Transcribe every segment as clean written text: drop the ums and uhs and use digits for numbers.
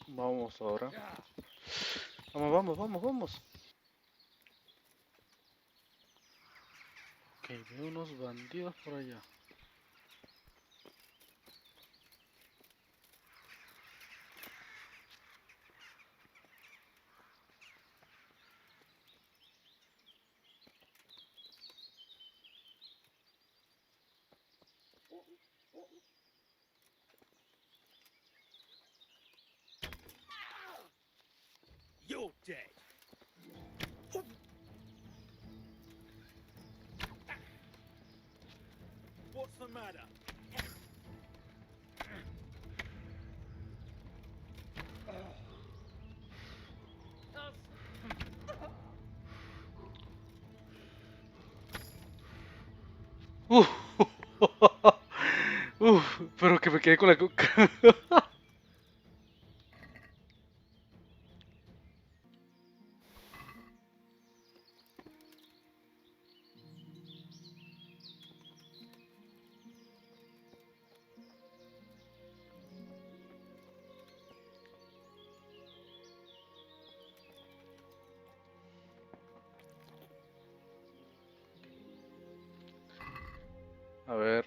vamos ahora. Vamos, vamos, vamos, vamos. Ok, veo unos bandidos por allá. You're dead. What's the matter? Uf, pero que me quedé con la coca. A ver,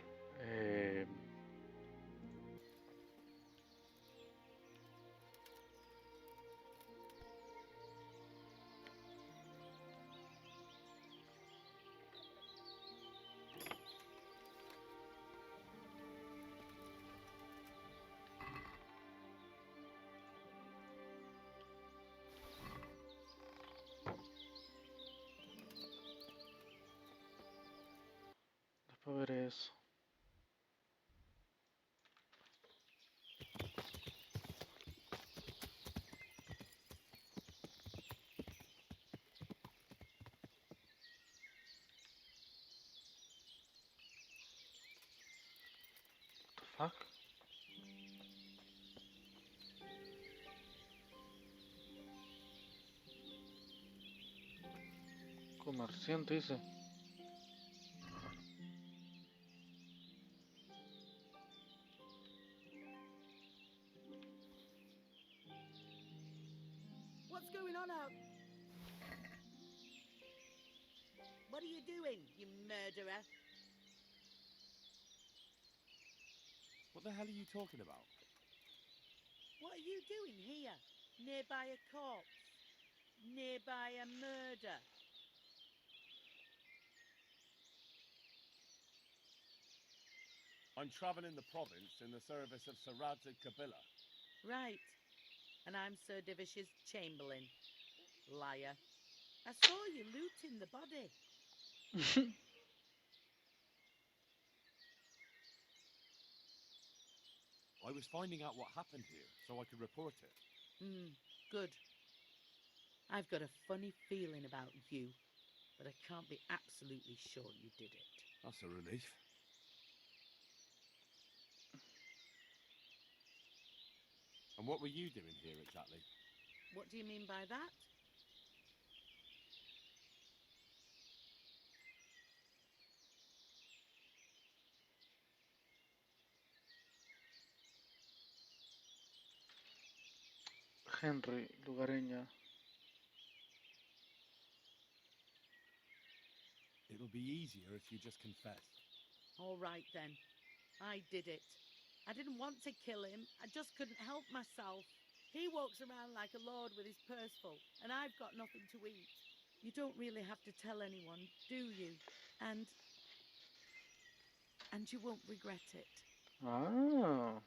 después ver eso. What the fuck? Comerciante dice. What's going on out? What are you doing, you murderer? What the hell are you talking about? What are you doing here, nearby a corpse, nearby a murder? I'm traveling the province in the service of Sir Radzig Kabila. Right, and I'm Sir Divish's Chamberlain. Liar. I saw you looting the body. I was finding out what happened here so I could report it. Good. I've got a funny feeling about you, but I can't be absolutely sure you did it. That's a relief. And what were you doing here exactly? What do you mean by that? Henry, lugareña. It'll be easier if you just confess. All right then. I did it. I didn't want to kill him. I just couldn't help myself. He walks around like a lord with his purse full, and I've got nothing to eat. You don't really have to tell anyone, do you? And you won't regret it. Ah.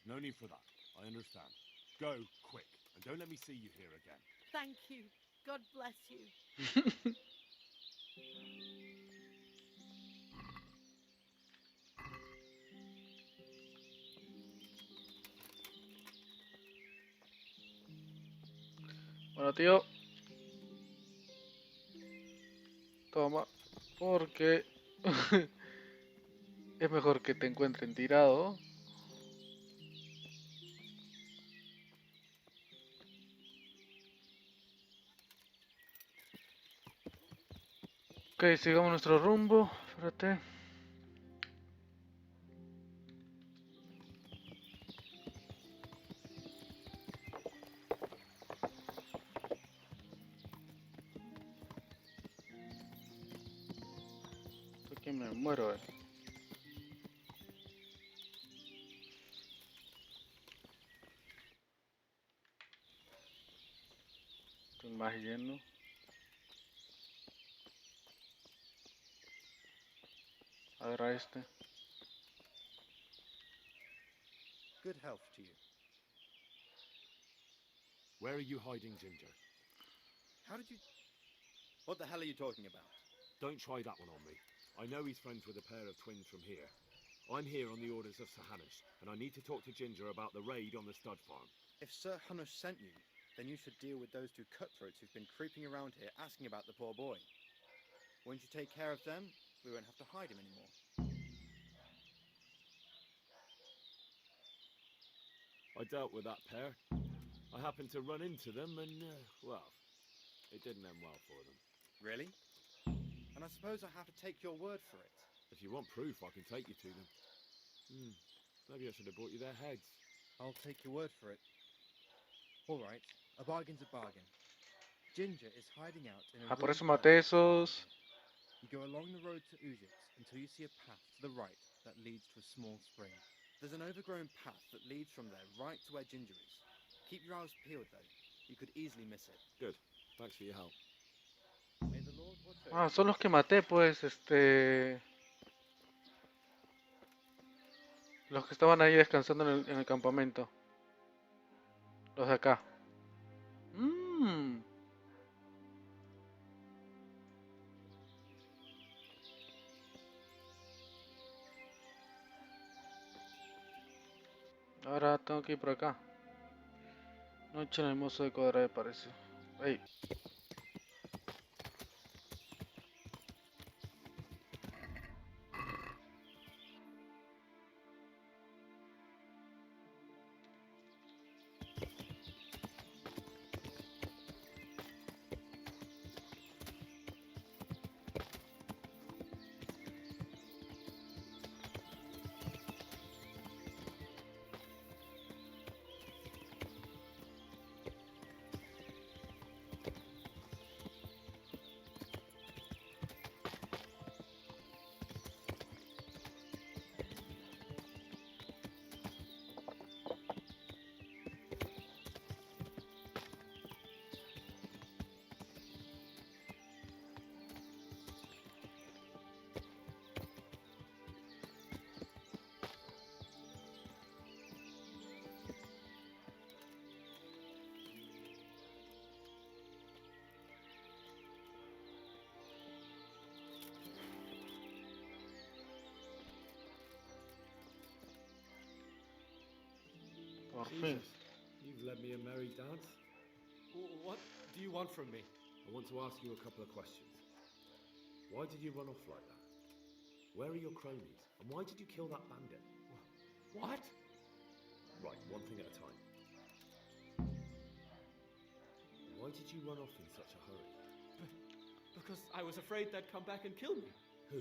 No need for that. I understand. Go, quick, and don't let me see you here again. Thank you. God bless you. Bueno, tío. Toma. Porque es mejor que te encuentren tirado. Ok, sigamos nuestro rumbo. Espérate. Que me muero, Estoy más lleno. A ver a este. Good health to you. Where are you hiding, Ginger? How did you... What the hell are you talking about? Don't try that one on me. I know he's friends with a pair of twins from here. I'm here on the orders of Sir Hanush, and I need to talk to Ginger about the raid on the stud farm. If Sir Hanush sent you, then you should deal with those two cutthroats who've been creeping around here asking about the poor boy. Once you take care of them, we won't have to hide him anymore. I dealt with that pair. I happened to run into them and, well, it didn't end well for them. Really? And I suppose I have to take your word for it. If you want proof, I can take you to them. Maybe I should have brought you their heads. I'll take your word for it. All right, a bargain's a bargain. Ginger is hiding out in a Por eso ruined maté village. esos. You go along the road to Ujits until you see a path to the right that leads to a small spring. There's an overgrown path that leads from there right to where Ginger is. Keep your eyes peeled, though. You could easily miss it. Good. Thanks for your help. May the Lord watch over Ah, you. son los que maté, pues, los que estaban ahí descansando en el campamento. Los de acá. Ahora tengo que ir por acá. Noche en el mozo de Cuadra, parece. Ey. Por fin. You've led me a merry dance. What do you want from me? I want to ask you a couple of questions. Why did you run off like that? Where are your cronies? And why did you kill that bandit? What? Right, one thing at a time. Why did you run off in such a hurry? Because I was afraid they'd come back and kill me. Who?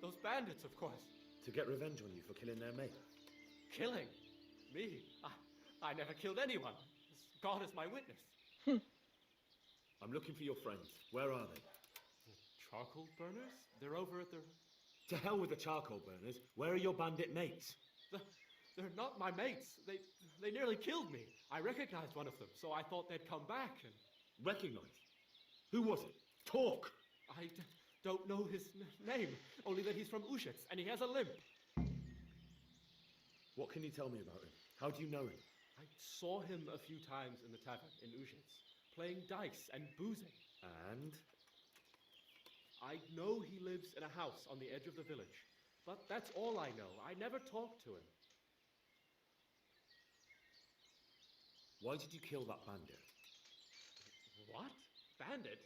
Those bandits, of course. To get revenge on you for killing their mate? Killing? Me? I never killed anyone. God is my witness. I'm looking for your friends. Where are they? The charcoal burners? They're over at the... To hell with the charcoal burners. Where are your bandit mates? They're not my mates. They nearly killed me. I recognized one of them, so I thought they'd come back and... Recognized? Who was it? Talk! I don't know his name, only that he's from Ujits, and he has a limp. What can you tell me about him? How do you know him? I saw him a few times in the tavern in Ujits, playing dice and boozing. And? I know he lives in a house on the edge of the village, but that's all I know. I never talked to him. Why did you kill that bandit? What? Bandit?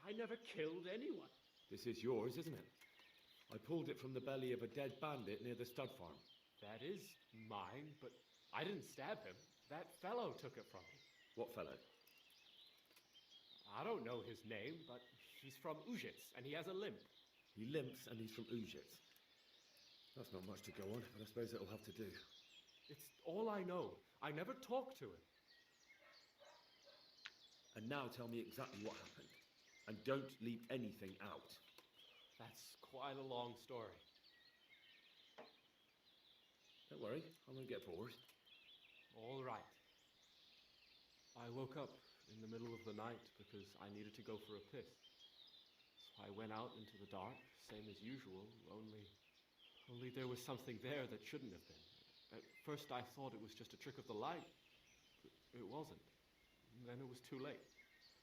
I never killed anyone. This is yours, isn't it? I pulled it from the belly of a dead bandit near the stud farm. That is mine, but I didn't stab him. That fellow took it from me. What fellow? I don't know his name, but he's from Ujits, and he has a limp. He limps and he's from Ujits. That's not much to go on, but I suppose it'll have to do. It's all I know. I never talked to him. And now tell me exactly what happened. And don't leave anything out. That's quite a long story. Don't worry, I won't get bored. All right. I woke up in the middle of the night because I needed to go for a piss. So I went out into the dark, same as usual, only there was something there that shouldn't have been. At first I thought it was just a trick of the light, but it wasn't. And then it was too late.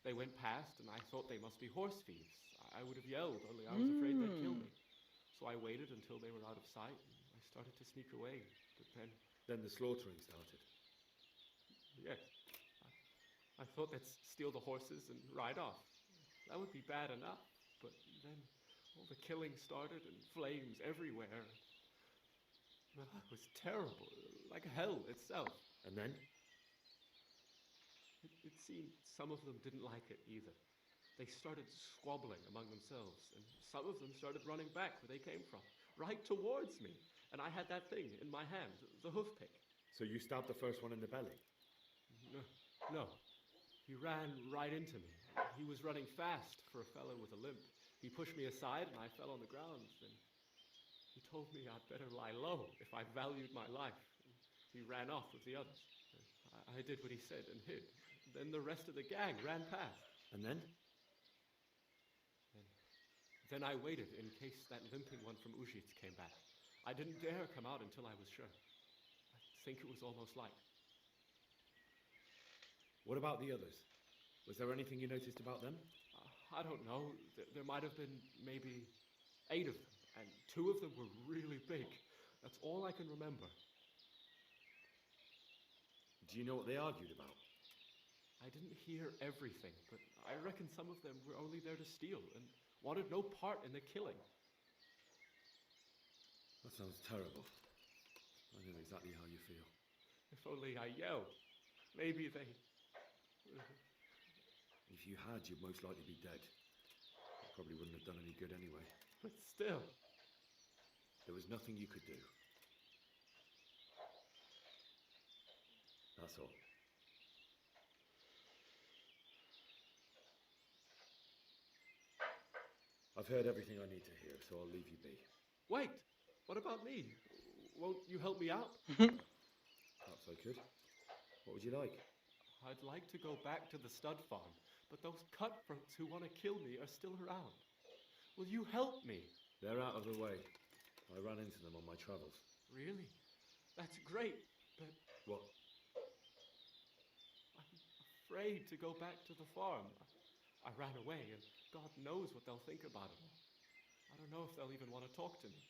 They went past and I thought they must be horse thieves. I would have yelled, only I was afraid they'd kill me. So I waited until they were out of sight and I started to sneak away, but then... Then the slaughtering started. Yes. I thought they'd steal the horses and ride off. That would be bad enough, but then all the killing started and flames everywhere. Well, it was terrible, like hell itself. And then? It seemed some of them didn't like it either. They started squabbling among themselves, and some of them started running back where they came from, right towards me. And I had that thing in my hand, the hoof pick. So you stabbed the first one in the belly? No. He ran right into me. He was running fast for a fellow with a limp. He pushed me aside and I fell on the ground. Then he told me I'd better lie low if I valued my life. He ran off with the others. I did what he said and hid. Then the rest of the gang ran past. And then? Then I waited in case that limping one from Ujits came back. I didn't dare come out until I was sure. I think it was almost light. What about the others? Was there anything you noticed about them? I don't know. There might have been maybe 8 of them, and 2 of them were really big. That's all I can remember. Do you know what they argued about? I didn't hear everything, but I reckon some of them were only there to steal and wanted no part in the killing. That sounds terrible. I know exactly how you feel. If only I yelled. Maybe they... If you had, you'd most likely be dead. It probably wouldn't have done any good anyway. But still... There was nothing you could do. That's all. I've heard everything I need to hear, so I'll leave you be. Wait! What about me? Won't you help me out? Perhaps I could. What would you like? I'd like to go back to the stud farm, but those cutthroats who want to kill me are still around. Will you help me? They're out of the way. I ran into them on my travels. Really? That's great, but What? I'm afraid to go back to the farm. I ran away, and God knows what they'll think about it all. I don't know if they'll even want to talk to me.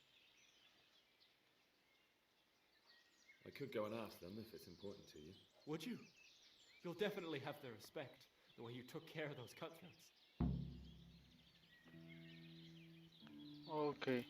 I could go and ask them if it's important to you. Would you? You'll definitely have their respect, the way you took care of those cutthroats. Ok.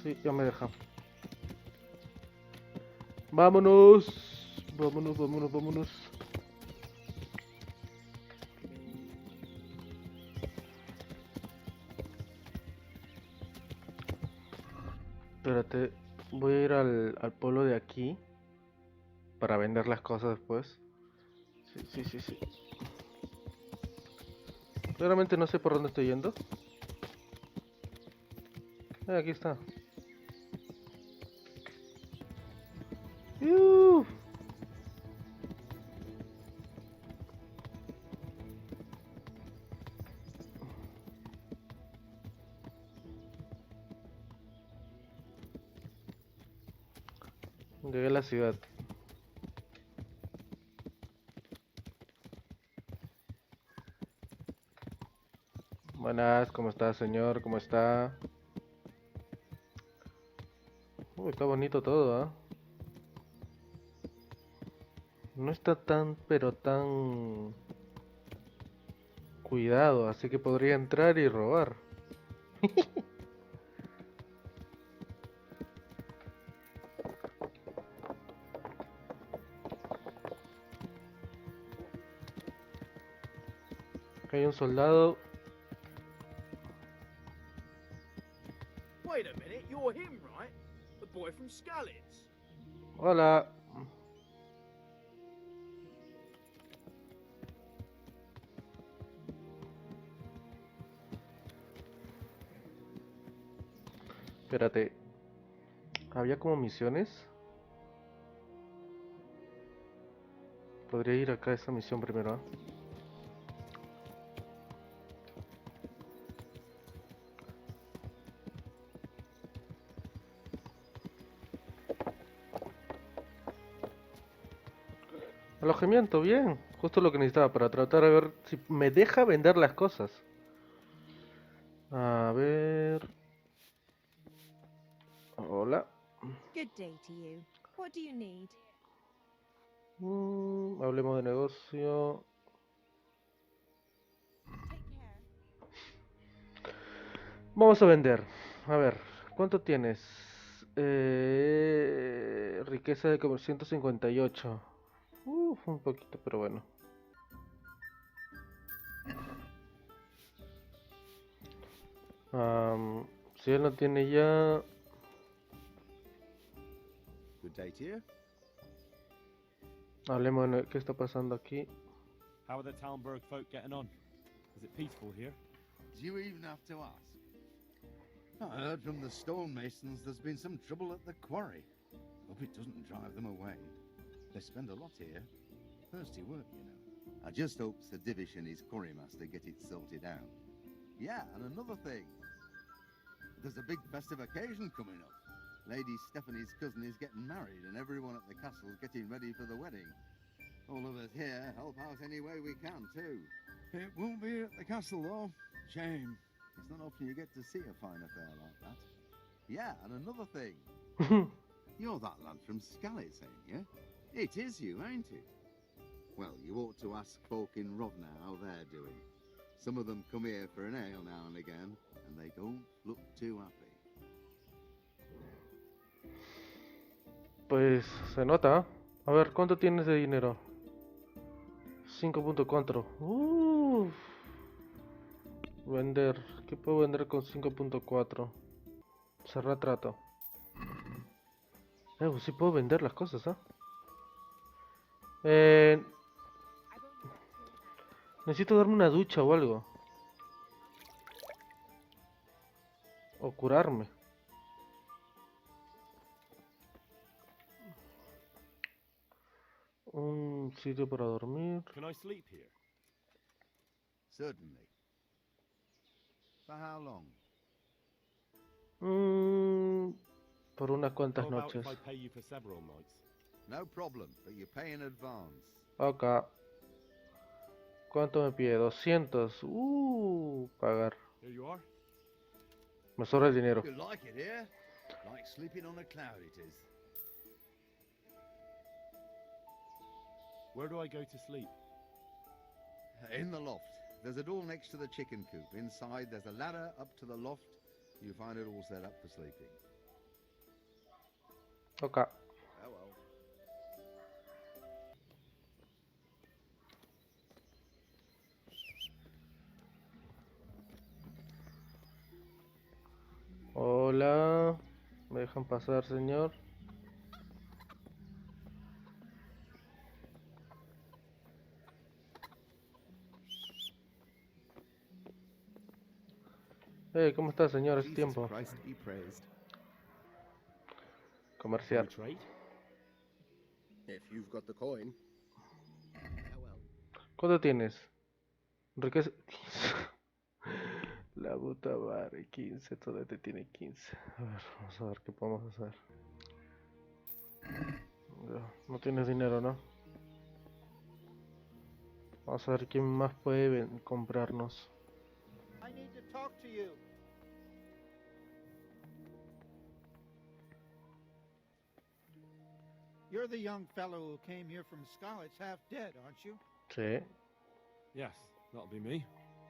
Sí, ya me deja. Vámonos. Vámonos. Espérate, voy a ir al pueblo de aquí para vender las cosas después. Sí. Claramente no sé por dónde estoy yendo. Aquí está. Llegué a la ciudad. Buenas, ¿cómo está, señor? ¿Cómo está? Uy, está bonito todo, ¿eh? No está tan, pero tan cuidado, así que podría entrar y robar. Acá hay un soldado. Wait a minute, you're him, right? The boy from Skalitz. Hola. Espérate. ¿Había como misiones? Podría ir acá a esa misión primero, ¿eh? Alojamiento, bien. Justo lo que necesitaba para tratar de ver si me deja vender las cosas. A ver. Hola. Good day to you. What do you need? Hablemos de negocio. Take care. Vamos a vender. A ver, ¿cuánto tienes? Riqueza de como 158. Un poquito, pero bueno. Si él no tiene ya... Good day to you. Hablemos de qué está pasando aquí. How are the Talmberg folk getting on? Is it peaceful here? Do you even have to ask? I heard from the stonemasons there's been some trouble at the quarry. Hope it doesn't drive them away. They spend a lot here. Thirsty work, you know. I just hope the Divish and his quarrymaster get it sorted out. Yeah, and another thing. There's a big festive occasion coming up. Lady Stephanie's cousin is getting married and everyone at the castle's getting ready for the wedding. All of us here help out any way we can, too. It won't be at the castle, though. Shame. It's not often you get to see a fine affair like that. Yeah, and another thing. You're that lad from Skalitz, ain't you? It is you, ain't it? Well, you ought to ask folk in Rovna how they're doing. Some of them come here for an ale now and again, and they don't look too happy. Pues se nota. A ver, ¿cuánto tienes de dinero? 5.4. Vender. ¿Qué puedo vender con 5.4? Cerrar trato. Pues sí puedo vender las cosas, ¿ah? Necesito darme una ducha o algo. O curarme. Un sitio para dormir. Can I sleep here? Certainly. For how long? Por unas cuantas How about noches. if I pay you for several nights? No problem, but you pay in advance. Acá. ¿Cuánto me pide? 200. Pagar. Here you are. Me sobra el dinero. You like it here? Like sleeping on a cloud it is. Where do I go to sleep? In the loft. There's a door next to the chicken coop. Inside there's a ladder up to the loft. You find it all set up for sleeping. Acá. Oh well. Hola. ¿Me dejan pasar, señor? ¿Cómo está, señor? Es Jesus tiempo. Christ be praised. Comercial. Trade? If you've got the coin. Farewell. ¿Cuánto tienes? Riqueza. La puta madre, 15. Todavía te tiene 15. A ver, vamos a ver qué podemos hacer. No tienes dinero, ¿no? Vamos a ver quién más puede comprarnos. I need to talk to you. You're the young fellow who came here from Skalitz half dead, aren't you? Sí. Yes, that'll be me.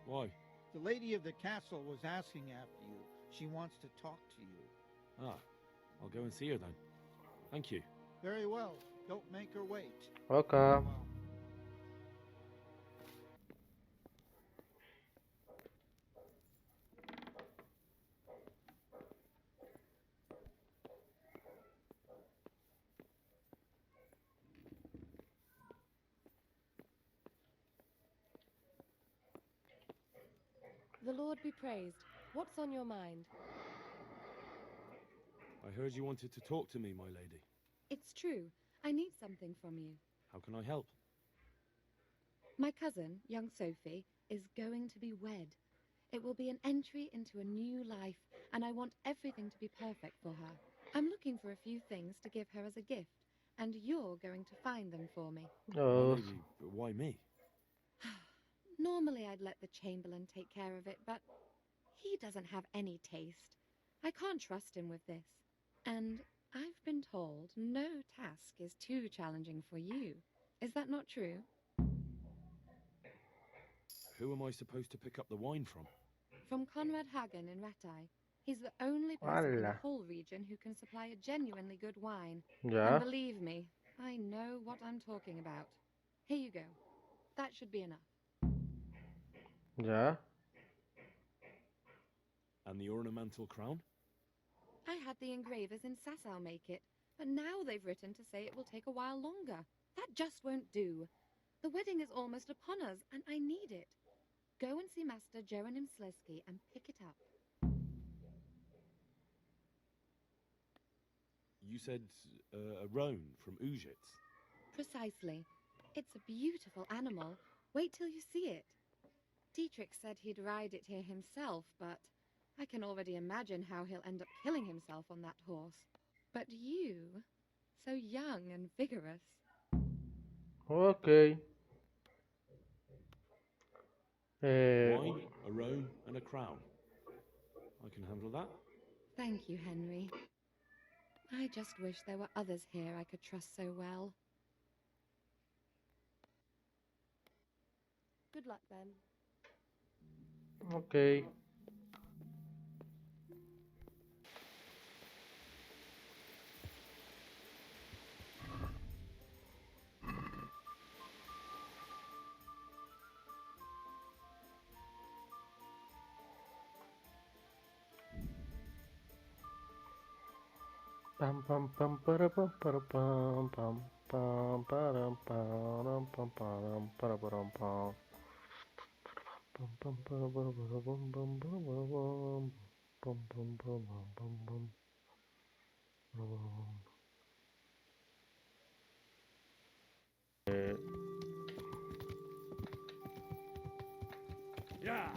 Why? The lady of the castle was asking after you. She wants to talk to you. Ah, I'll go and see her then. Thank you. Very well. Don't make her wait. Okay. Well, The Lord be praised. What's on your mind? I heard you wanted to talk to me, my lady. It's true. I need something from you. How can I help? My cousin, young Sophie, is going to be wed. It will be an entry into a new life, and I want everything to be perfect for her. I'm looking for a few things to give her as a gift, and you're going to find them for me. My Oh, lady, but why me? Normally I'd let the Chamberlain take care of it, but he doesn't have any taste. I can't trust him with this. And I've been told no task is too challenging for you. Is that not true? Who am I supposed to pick up the wine from? From Conrad Hagen in Rattay. He's the only person in the Hola. whole region who can supply a genuinely good wine. ya. And believe me, I know what I'm talking about. Here you go. That should be enough. Ya. And the ornamental crown? I had the engravers in Sasau make it, but now they've written to say it will take a while longer. That just won't do. The wedding is almost upon us, and I need it. Go and see Master Jeronim Slesky and pick it up. You said a roan from Ujits. Precisely. It's a beautiful animal. Wait till you see it. Dietrich said he'd ride it here himself, but I can already imagine how he'll end up killing himself on that horse. But you, so young and vigorous. Ok. Wine, a roan, and a crown. I can handle that. Thank you, Henry. I just wish there were others here I could trust so well. Good luck, then. Ok. Pam pam pam para pam para pam pam pam para pam pam pam para pam pam pam pam para para pam pam para pam pam pam pam pam pam. Yeah.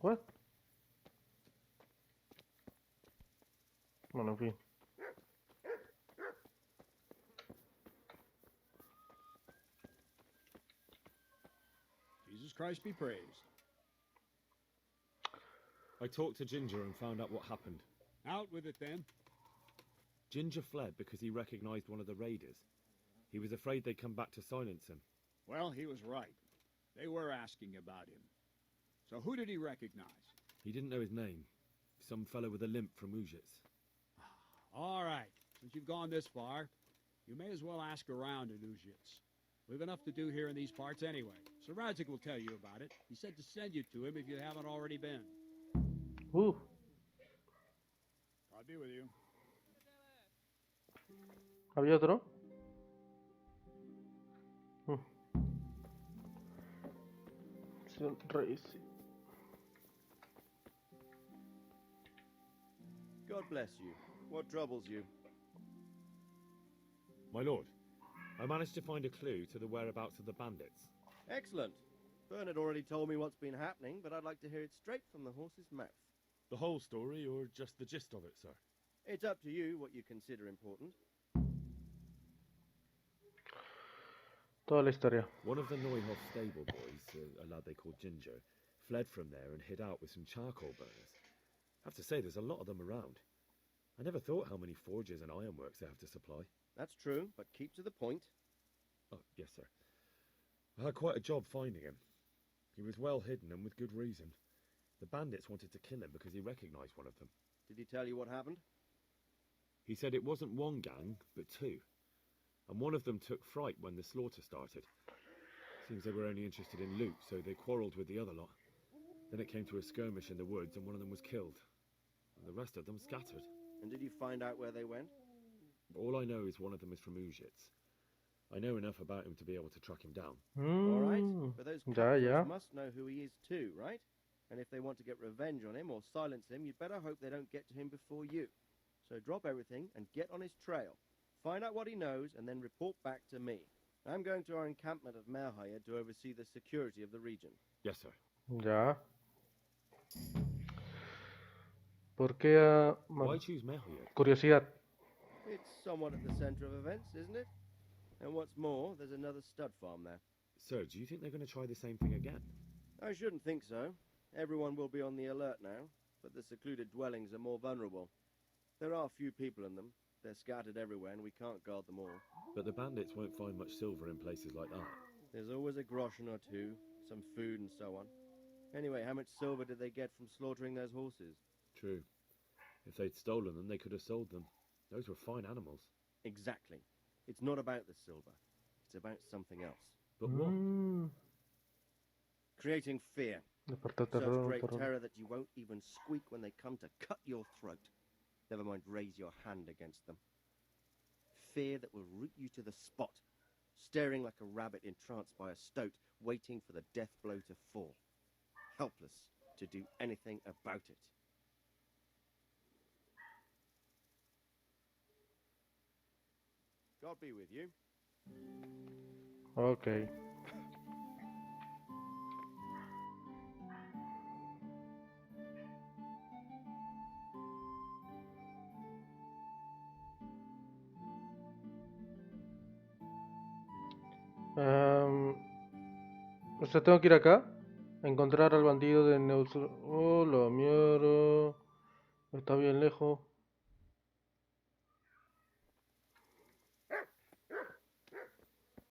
What? Bueno, en fin. Jesus Christ be praised. I talked to Ginger and found out what happened. Out with it then. Ginger fled because he recognized one of the raiders. He was afraid they'd come back to silence him. Well, he was right. They were asking about him. So who did he recognize? He didn't know his name. Some fellow with a limp from Ujits. All right. Since you've gone this far, you may as well ask around in Ujits. We've enough to do here in these parts anyway. Sir Radzik will tell you about it. He said to send you to him if you haven't already been. God be with you. ¿Había otro? Rey. God bless you. What troubles you? My lord, I managed to find a clue to the whereabouts of the bandits. Excellent. Bernard already told me what's been happening, but I'd like to hear it straight from the horse's mouth. The whole story, or just the gist of it, sir? It's up to you what you consider important. Toda la historia. One of the Neuhoff stable boys, a lad they called Ginger, fled from there and hid out with some charcoal burners. I have to say, there's a lot of them around. I never thought how many forges and ironworks they have to supply. That's true, but keep to the point. Oh, yes, sir. I had quite a job finding him. He was well hidden and with good reason. The bandits wanted to kill him because he recognized one of them. Did he tell you what happened? He said it wasn't one gang, but two. And one of them took fright when the slaughter started. Seems they were only interested in loot, so they quarrelled with the other lot. Then it came to a skirmish in the woods and one of them was killed. And the rest of them scattered. And did you find out where they went? All I know is one of them is from Ujits. I know enough about him to be able to track him down. All right, but those Ya, ya. cutthroats must know who he is too, right? And if they want to get revenge on him or silence him, you'd better hope they don't get to him before you. So drop everything and get on his trail. Find out what he knows and then report back to me. I'm going to our encampment at Merhaya to oversee the security of the region. Yes, sir. Ya. ¿Por qué? Why choose Merhaya? Curiosidad. It's somewhat at the center of events, isn't it? And what's more, there's another stud farm there. Sir, do you think they're going to try the same thing again? I shouldn't think so. Everyone will be on the alert now, but the secluded dwellings are more vulnerable. There are few people in them. They're scattered everywhere and we can't guard them all. But the bandits won't find much silver in places like that. There's always a groschen or two, some food and so on. Anyway, how much silver did they get from slaughtering those horses? True. If they'd stolen them, they could have sold them. Those were fine animals. Exactly. It's not about the silver. It's about something else. But what? Creating fear. Such great terror that you won't even squeak when they come to cut your throat. Never mind raise your hand against them. Fear that will root you to the spot, staring like a rabbit entranced by a stoat, waiting for the death blow to fall. Helpless to do anything about it. God be with you. Ok. O sea, tengo que ir acá. A encontrar al bandido de Neutro. Oh, la mierda. Está bien lejos.